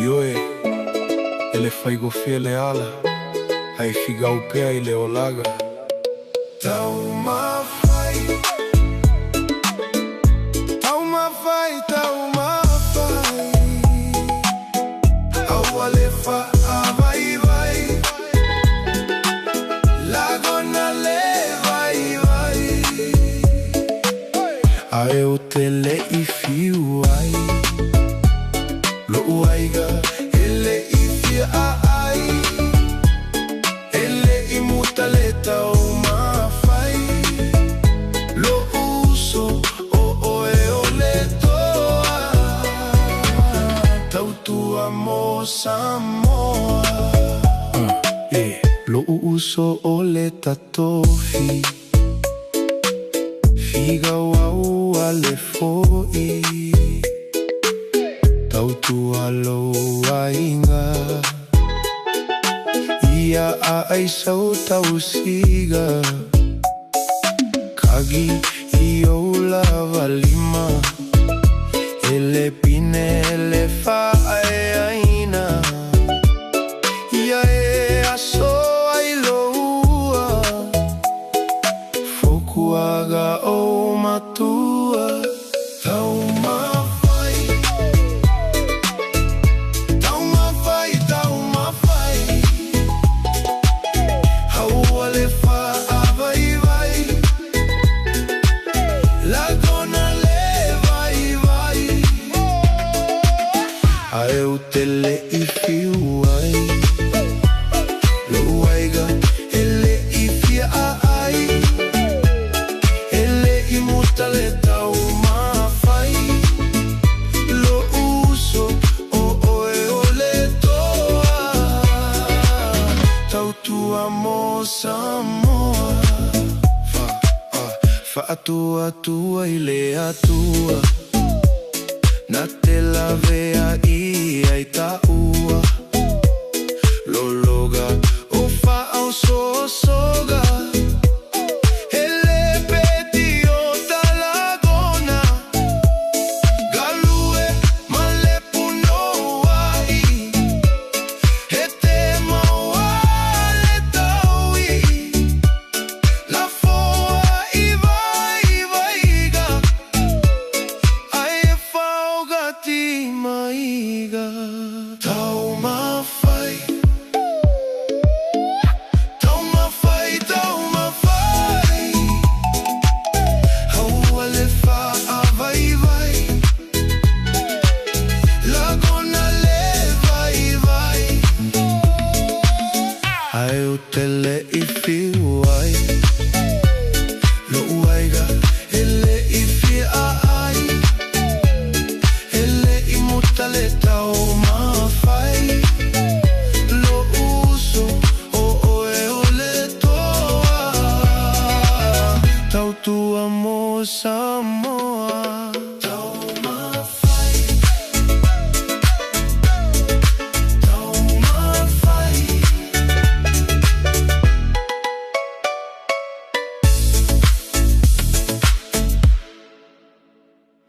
Ioe, ele faigofia le ala, ai figau pea i le olaga. Taumafai, taumafai, taumafai, awale fa avai vai, lagona le vai vai, ae o tele I fiu ai, lo uaiga ele I fia ai, ele I muta le taumafai, lo uso o le toa, tautua mo Samoa, lo uso o le tatofi, figa wau ale foi, tautua lo ainga, ia ai sau tausiga, kagi I o lava lima, ele pine ele fae aina, ia aso ai loua, fokuaga o matua. Taumafai, taumafai, taumafai, hauale fa avai vai, lagona le vai vai, ae o tele I fiu ai, lo uaiga ele I fia ai, ele I muta le taumafai, lo uso o le toa, tautua mo Samoa, fa atua tua I le atua, na te lavea I ai tau.